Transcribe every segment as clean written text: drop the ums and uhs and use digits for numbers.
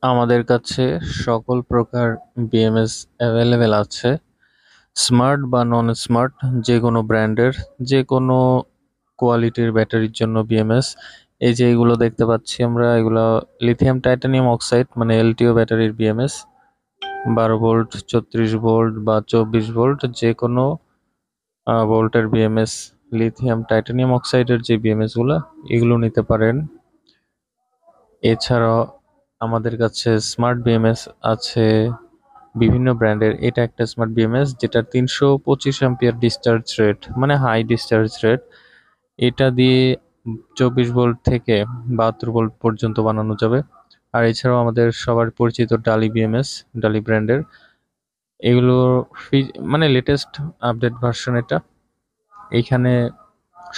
আমাদের কাছে সকল প্রকার বিএমএস অ্যাভেলেবেল আছে। স্মার্ট বা নন স্মার্ট যে কোনো ব্র্যান্ডের যে কোনো কোয়ালিটির ব্যাটারির জন্য বিএমএস। এই যে এগুলো দেখতে পাচ্ছি আমরা, এগুলো লিথিয়াম টাইটানিয়াম অক্সাইড মানে এলটিও ব্যাটারির বিএমএস। 12 ভোল্ট, 34 ভোল্ট বা 24 ভোল্ট যে কোনো ভোল্টের বিএমএস, লিথিয়াম টাইটানিয়াম অক্সাইডের যে বিএমএস গুলো, এগুলো নিতে পারেন। এছাড়াও আমাদের কাছে স্মার্ট বিএমএস আছে বিভিন্ন ব্র্যান্ডের। এটা একটা স্মার্ট বিএমএস যেটা 325 ডিসচার্জ রেট মানে হাই ডিসচার্জ রেট। এটা দিয়ে 24 ভোল্ট থেকে 72 ভোল্ট পর্যন্ত বানানো যাবে। আর এছাড়াও আমাদের সবার পরিচিত ডালি বিএমএস, ডালি ব্র্যান্ডের। এগুলো মানে লেটেস্ট আপডেট ভার্সন এটা। এইখানে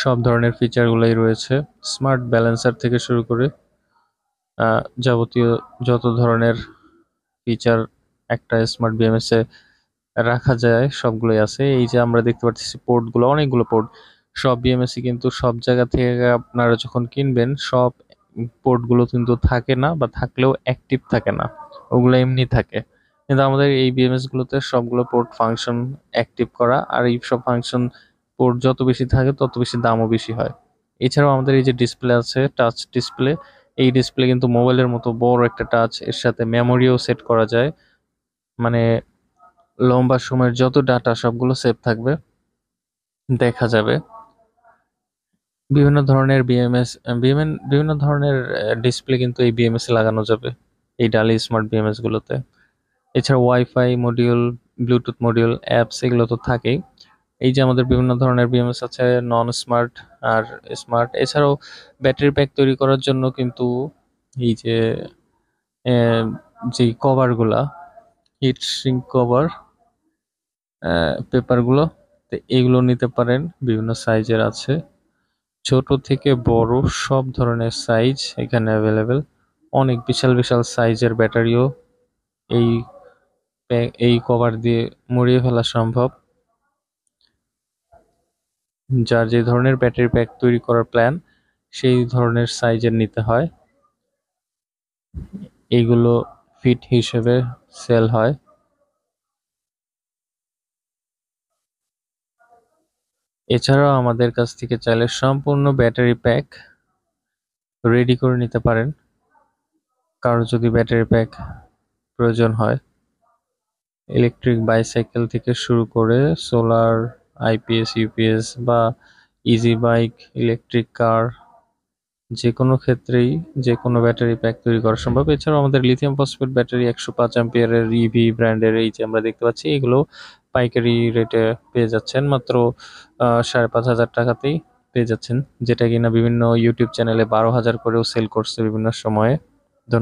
সব ধরনের ফিচারগুলোই রয়েছে, স্মার্ট ব্যালেন্সার থেকে শুরু করে যাবতীয় যত ধরনের ফিচার একটা স্মার্ট বিএমএস এ রাখা যায় সবগুলোই আছে। এই যে আমরা দেখতে পাচ্ছি পোর্টগুলো, অনেকগুলো পোর্ট। সব বিএমএসই কিন্তু সব জায়গা থেকে আপনারা যখন কিনবেন সব পোর্টগুলো কিন্তু থাকে না, বা থাকলেও অ্যাক্টিভ থাকে না, ওগুলো এমনি থাকে। কিন্তু আমাদের এই বিএমএস গুলোতে সবগুলো পোর্ট ফাংশন অ্যাক্টিভ করা, আর এই সব ফাংশন পোর্ট যত বেশি থাকে তত বেশি দামও বেশি হয়। এছাড়াও আমাদের এই যে ডিসপ্লে আছে, টাচ ডিসপ্লে। এই ডিসপ্লে কিন্তু মোবাইলের মতো বড় একটা টাচ, এর সাথে মেমোরিও সেট করা যায়। মানে লম্বা সময়ের যত ডাটা সবগুলো সেভ থাকবে, দেখা যাবে। বিভিন্ন ধরনের বিএমএস, বিভিন্ন ধরনের ডিসপ্লে কিন্তু এই বিএমএস এ লাগানো যাবে এই ডালি স্মার্ট বিএমএস গুলোতে। এছাড়া wifi module, Bluetooth module, apps এগুলো তো থাকেই। এই যে আমাদের বিভিন্ন ধরনের বিএমএস আছে, নন স্মার্ট আর স্মার্ট। এছাড়াও ব্যাটারি প্যাক তৈরি করার জন্য কিন্তু এই যে আহ, যে কভারগুলা, হিট সিঙ্ক কভার, পেপারগুলো, তো এগুলো নিতে পারেন। বিভিন্ন সাইজের আছে, ছোট থেকে বড় সব ধরনের সাইজ এখানে অ্যাভেলেবেল। অনেক বিশাল বিশাল সাইজের ব্যাটারিও এই এই কভার দিয়ে মুড়িয়ে ফেলা সম্ভব। যার যে ধরনের ব্যাটারি প্যাক তৈরি করার প্ল্যান, সেই ধরনের সাইজের নিতে হয়। এইগুলো ফিট হিসেবে সেল হয়। এছাড়াও আমাদের কাছ থেকে চাইলে সম্পূর্ণ ব্যাটারি প্যাক রেডি করে নিতে পারেন, কারো যদি ব্যাটারি প্যাক প্রয়োজন হয়। ইলেকট্রিক বাইসাইকেল থেকে শুরু করে সোলার, আইপিএস, ইউপিএস বা ইজি বাইক, ইলেকট্রিক কার, যে কোনো ক্ষেত্রেই যে কোনো ব্যাটারি প্যাক তৈরি করা সম্ভব। এছাড়াও আমাদের লিথিয়াম ফসফেট ব্যাটারি 105 এর ইভি ব্র্যান্ডের এই যে আমরা দেখতে পাচ্ছি, এগুলো পাইকারি রেটে পেয়ে যাচ্ছেন মাত্র 5,500 টাকাতেই পেয়ে যাচ্ছেন, যেটা কিনা বিভিন্ন ইউটিউব চ্যানেলে 12,000 করেও সেল করছে বিভিন্ন সময়ে।